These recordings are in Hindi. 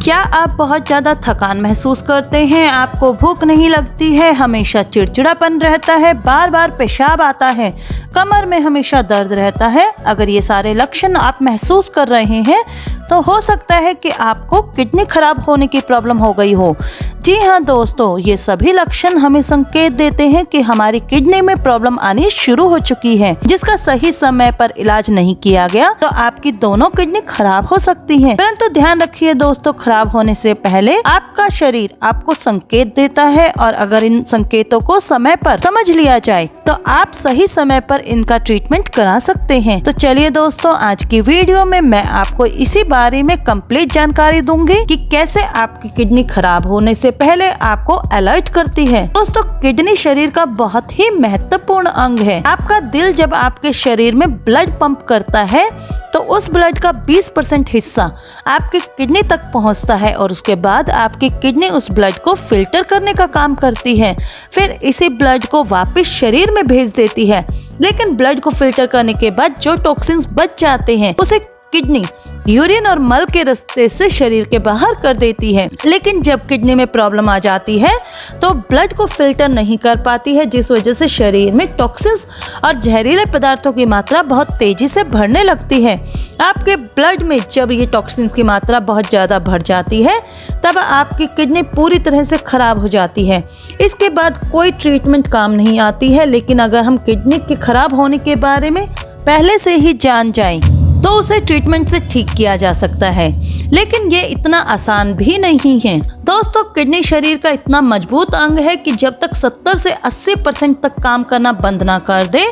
क्या आप बहुत ज़्यादा थकान महसूस करते हैं, आपको भूख नहीं लगती है, हमेशा चिड़चिड़ापन रहता है, बार बार पेशाब आता है, कमर में हमेशा दर्द रहता है? अगर ये सारे लक्षण आप महसूस कर रहे हैं तो हो सकता है कि आपको किडनी खराब होने की प्रॉब्लम हो गई हो। जी हाँ दोस्तों, ये सभी लक्षण हमें संकेत देते हैं कि हमारी किडनी में प्रॉब्लम आनी शुरू हो चुकी है, जिसका सही समय पर इलाज नहीं किया गया तो आपकी दोनों किडनी खराब हो सकती हैं। परंतु ध्यान रखिए दोस्तों, खराब होने से पहले आपका शरीर आपको संकेत देता है और अगर इन संकेतों को समय पर समझ लिया जाए तो आप सही समय पर इनका ट्रीटमेंट करा सकते हैं। तो चलिए दोस्तों, आज की वीडियो में मैं आपको इसी बारे में कंप्लीट जानकारी दूंगी कि कैसे आपकी किडनी खराब होने से पहले आपको अलर्ट करती है। दोस्तों, किडनी शरीर का बहुत ही महत्वपूर्ण अंग है। आपका दिल जब आपके शरीर में ब्लड पंप करता है तो उस ब्लड का 20% हिस्सा आपकी किडनी तक पहुंचता है और उसके बाद आपकी किडनी उस ब्लड को फिल्टर करने का काम करती है, फिर इसी ब्लड को वापस शरीर में भेज देती है। लेकिन ब्लड को फिल्टर करने के बाद जो टॉक्सिन्स बच जाते हैं उसे किडनी यूरिन और मल के रास्ते से शरीर के बाहर कर देती है। लेकिन जब किडनी में प्रॉब्लम आ जाती है तो ब्लड को फिल्टर नहीं कर पाती है, जिस वजह से शरीर में टॉक्सिन्स और जहरीले पदार्थों की मात्रा बहुत तेजी से बढ़ने लगती है। आपके ब्लड में जब ये टॉक्सिन्स की मात्रा बहुत ज़्यादा बढ़ जाती है तब आपकी किडनी पूरी तरह से खराब हो जाती है। इसके बाद कोई ट्रीटमेंट काम नहीं आती है। लेकिन अगर हम किडनी के खराब होने के बारे में पहले से ही जान जाएं तो उसे ट्रीटमेंट से ठीक किया जा सकता है। लेकिन ये इतना आसान भी नहीं है। दोस्तों, किडनी शरीर का इतना मजबूत अंग है कि जब तक 70 से 80% तक काम करना बंद ना कर दे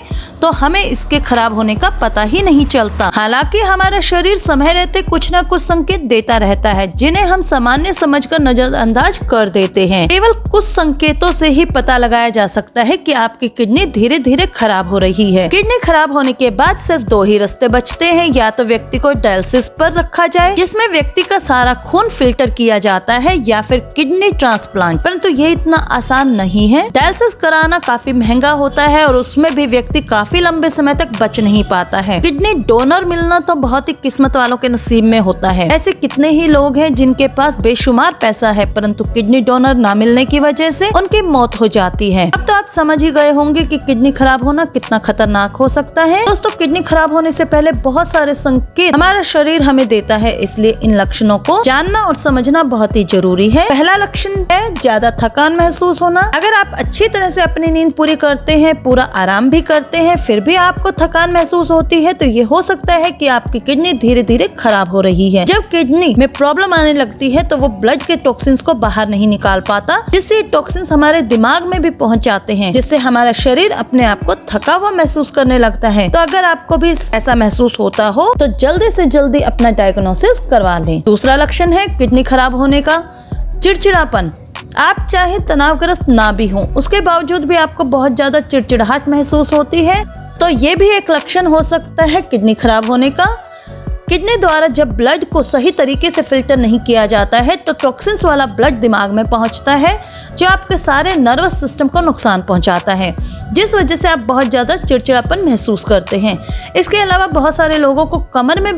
तो हमें इसके खराब होने का पता ही नहीं चलता। हालांकि हमारा शरीर समय रहते कुछ न कुछ संकेत देता रहता है, जिन्हें हम सामान्य समझकर नजरअंदाज कर देते हैं। केवल कुछ संकेतों से ही पता लगाया जा सकता है कि आपकी किडनी धीरे धीरे खराब हो रही है। किडनी खराब होने के बाद सिर्फ दो ही रास्ते बचते हैं, या तो व्यक्ति को डायलिसिस पर रखा जाए जिसमें व्यक्ति का सारा खून फिल्टर किया जाता है, या फिर किडनी ट्रांसप्लांट। परंतु ये इतना आसान नहीं है। डायलिसिस कराना काफी महंगा होता है और उसमें भी व्यक्ति काफी लंबे समय तक बच नहीं पाता है। किडनी डोनर मिलना तो बहुत ही किस्मत वालों के नसीब में होता है। ऐसे कितने ही लोग हैं जिनके पास बेशुमार पैसा है, परंतु किडनी डोनर ना मिलने की वजह से उनकी मौत हो जाती है। अब तो आप समझ ही गए होंगे कि किडनी खराब होना कितना खतरनाक हो सकता है। दोस्तों, किडनी खराब होने से पहले बहुत सारे संकेत हमारा शरीर हमें देता है, इसलिए इन लक्षणों को जानना और समझना बहुत ही जरूरी है। पहला लक्षण है ज्यादा थकान महसूस होना। अगर आप अच्छी तरह से अपनी नींद पूरी करते हैं, पूरा आराम भी करते हैं, फिर भी आपको थकान महसूस होती है तो ये हो सकता है कि आपकी किडनी धीरे धीरे खराब हो रही है। जब किडनी में प्रॉब्लम आने लगती है तो वो ब्लड के टॉक्सिन्स को बाहर नहीं निकाल पाता, जिससे टॉक्सिन्स हमारे दिमाग में भी पहुंच जाते हैं, जिससे हमारा शरीर अपने आप को थका हुआ महसूस करने लगता है। तो अगर आपको भी ऐसा महसूस होता हो तो जल्दी से जल्दी अपना डायग्नोसिस करवा लें। दूसरा लक्षण है किडनी खराब होने का चिड़चिड़ापन। आप चाहे तनावग्रस्त ना भी हो, उसके बावजूद भी आपको बहुत ज्यादा चिड़चिड़ाहट महसूस होती है, तो ये भी एक लक्षण हो सकता है किडनी खराब होने का। किडनी द्वारा जब ब्लड को सही तरीके से फिल्टर नहीं किया जाता है तो टॉक्सिन्स वाला ब्लड दिमाग में पहुंचता है, जो आपके सारे नर्वस सिस्टम को नुकसान पहुंचाता है, जिस वजह से आप बहुत ज़्यादा चिड़चिड़ापन महसूस करते हैं। इसके अलावा बहुत सारे लोगों को कमर में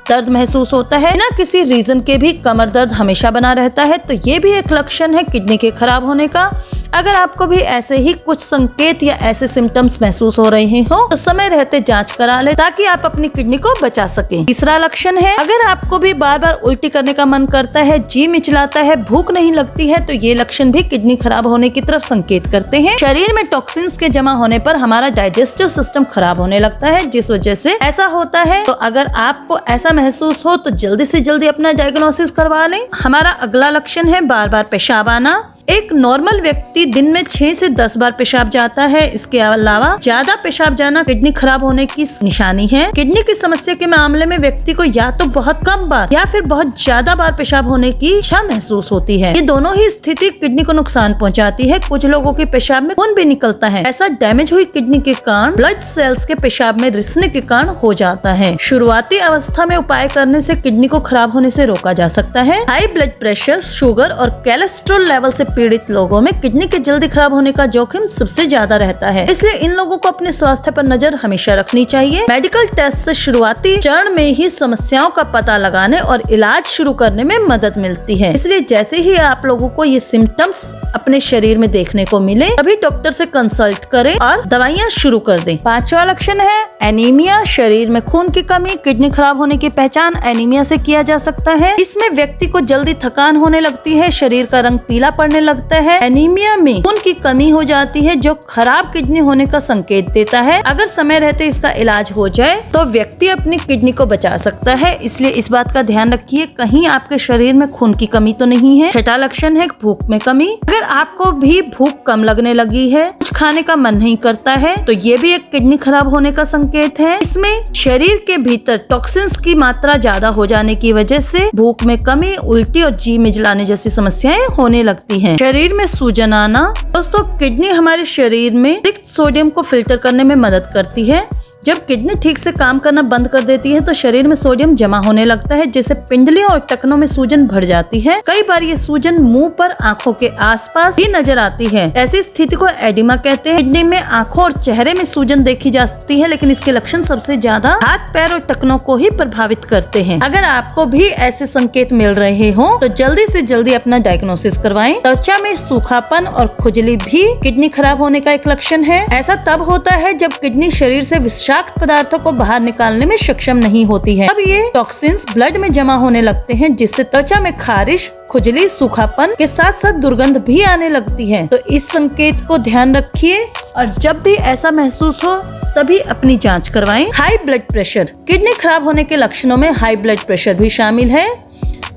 दर्द महसूस होता है, बिना किसी रीजन के भी कमर दर्द हमेशा बना रहता है, तो ये भी एक लक्षण है किडनी के खराब होने का। अगर आपको भी ऐसे ही कुछ संकेत या ऐसे सिम्टम्स महसूस हो रहे हो तो समय रहते जांच करा ले, ताकि आप अपनी किडनी को बचा सकें। तीसरा लक्षण है अगर आपको भी बार बार उल्टी करने का मन करता है, जी मिचलाता है, भूख नहीं लगती है, तो ये लक्षण भी किडनी खराब होने की तरफ संकेत करते हैं। शरीर में टॉक्सिन्स के जमा होने पर हमारा डाइजेस्टिव सिस्टम खराब होने लगता है, जिस वजह से ऐसा होता है। तो अगर आपको ऐसा महसूस हो तो जल्दी से जल्दी अपना डायग्नोसिस करवा लें। हमारा अगला लक्षण है बार बार पेशाब आना। एक नॉर्मल व्यक्ति दिन में 6 से 10 बार पेशाब जाता है। इसके अलावा ज्यादा पेशाब जाना किडनी खराब होने की निशानी है। किडनी की समस्या के मामले में व्यक्ति को या तो बहुत कम बार या फिर बहुत ज्यादा बार पेशाब होने की इच्छा महसूस होती है। ये दोनों ही स्थिति किडनी को नुकसान पहुंचाती है। कुछ लोगों के पेशाब में खून भी निकलता है। ऐसा डैमेज हुई किडनी के कारण ब्लड सेल्स के पेशाब में रिसने के कारण हो जाता है। शुरुआती अवस्था में उपाय करने से किडनी को खराब होने से रोका जा सकता है। हाई ब्लड प्रेशर, शुगर और कोलेस्ट्रॉल लेवल से पीड़ित लोगों में किडनी के जल्दी खराब होने का जोखिम सबसे ज्यादा रहता है, इसलिए इन लोगों को अपने स्वास्थ्य पर नजर हमेशा रखनी चाहिए। मेडिकल टेस्ट से शुरुआती चरण में ही समस्याओं का पता लगाने और इलाज शुरू करने में मदद मिलती है, इसलिए जैसे ही आप लोगों को ये सिम्टम्स अपने शरीर में देखने को मिले तभी डॉक्टर से कंसल्ट करें और दवाइयाँ शुरू कर दें। 5वां लक्षण है एनीमिया, शरीर में खून की कमी। किडनी खराब होने की पहचान एनीमिया से किया जा सकता है। इसमें व्यक्ति को जल्दी थकान होने लगती है, शरीर का रंग पीला पड़ने लगता है। एनीमिया में खून की कमी हो जाती है जो खराब किडनी होने का संकेत देता है। अगर समय रहते इसका इलाज हो जाए तो व्यक्ति अपनी किडनी को बचा सकता है, इसलिए इस बात का ध्यान रखिए कहीं आपके शरीर में खून की कमी तो नहीं है। 6वां लक्षण है भूख में कमी। अगर आपको भी भूख कम लगने लगी है, कुछ खाने का मन नहीं करता है, तो ये भी एक किडनी खराब होने का संकेत है। इसमें शरीर के भीतर टॉक्सिन्स की मात्रा ज्यादा हो जाने की वजह से भूख में कमी, उल्टी और जी मिचलाने जैसी समस्याएं होने लगती हैं। शरीर में सूजन आना। दोस्तों, किडनी हमारे शरीर में रिक्त सोडियम को फिल्टर करने में मदद करती है। जब किडनी ठीक से काम करना बंद कर देती है तो शरीर में सोडियम जमा होने लगता है, जिससे पिंडलियों और टखनों में सूजन बढ़ जाती है। कई बार ये सूजन मुंह पर, आंखों के आसपास भी नजर आती है। ऐसी स्थिति को एडिमा कहते हैं। किडनी में, आंखों और चेहरे में सूजन देखी जा सकती है, लेकिन इसके लक्षण सबसे ज्यादा हाथ, पैर और टखनों को ही प्रभावित करते हैं। अगर आपको भी ऐसे संकेत मिल रहे हो तो जल्दी से जल्दी अपना डायग्नोसिस करवाएं। त्वचा में सूखापन और खुजली भी किडनी खराब होने का एक लक्षण है। ऐसा तब होता है जब किडनी शरीर से विषाक्त पदार्थों को बाहर निकालने में सक्षम नहीं होती है। अब ये टॉक्सिन्स ब्लड में जमा होने लगते हैं, जिससे त्वचा में खारिश, खुजली, सूखापन के साथ साथ दुर्गंध भी आने लगती है। तो इस संकेत को ध्यान रखिए और जब भी ऐसा महसूस हो तभी अपनी जांच करवाएं। High blood pressure. किडनी खराब होने के लक्षणों में हाई ब्लड प्रेशर भी शामिल है।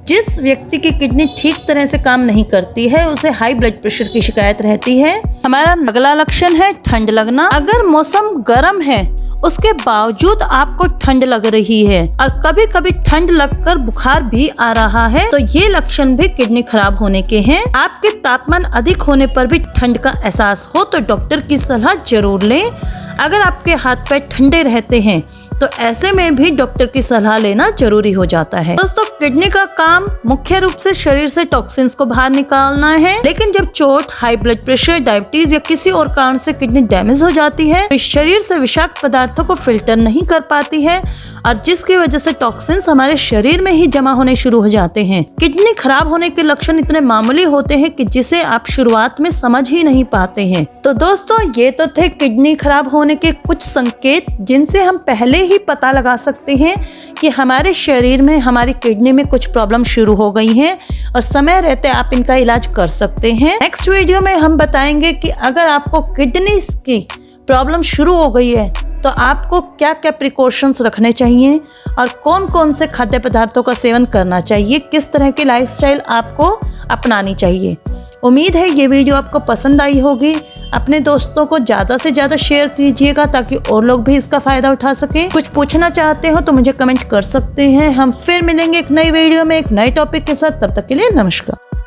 जिस व्यक्ति की किडनी ठीक तरह से काम नहीं करती है उसे हाई ब्लड प्रेशर की शिकायत रहती है। हमारा अगला लक्षण है ठंड लगना। अगर मौसम गर्म है उसके बावजूद आपको ठंड लग रही है और कभी कभी ठंड लगकर बुखार भी आ रहा है तो ये लक्षण भी किडनी खराब होने के हैं। आपके तापमान अधिक होने पर भी ठंड का एहसास हो तो डॉक्टर की सलाह जरूर लें। अगर आपके हाथ पैर ठंडे रहते हैं तो ऐसे में भी डॉक्टर की सलाह लेना जरूरी हो जाता है। दोस्तों, किडनी का काम मुख्य रूप से शरीर से टॉक्सिन्स को बाहर निकालना है, लेकिन जब चोट, हाई ब्लड प्रेशर, डायबिटीज या किसी और कारण से किडनी डैमेज हो जाती है तो शरीर से विषाक्त पदार्थों को फिल्टर नहीं कर पाती है और जिसकी वजह से टॉक्सिन्स हमारे शरीर में ही जमा होने शुरू हो जाते हैं। किडनी खराब होने के लक्षण इतने मामूली होते हैं कि जिसे आप शुरुआत में समझ ही नहीं पाते हैं। तो दोस्तों, ये तो थे किडनी खराब होने के कुछ संकेत जिनसे हम पहले ही पता लगा सकते हैं कि हमारे शरीर में, हमारी किडनी में कुछ प्रॉब्लम शुरू हो गई हैं और समय रहते आप इनका इलाज कर सकते हैं। नेक्स्ट वीडियो में हम बताएंगे कि अगर आपको किडनी की प्रॉब्लम शुरू हो गई है तो आपको क्या क्या प्रिकॉशंस रखने चाहिए और कौन कौन से खाद्य पदार्थों का सेवन करना चाहिए, किस तरह की लाइफस्टाइल आपको अपनानी चाहिए। उम्मीद है ये वीडियो आपको पसंद आई होगी। अपने दोस्तों को ज़्यादा से ज़्यादा शेयर कीजिएगा ताकि और लोग भी इसका फ़ायदा उठा सकें। कुछ पूछना चाहते हो तो मुझे कमेंट कर सकते हैं। हम फिर मिलेंगे एक नई वीडियो में एक नए टॉपिक के साथ। तब तक के लिए नमस्कार।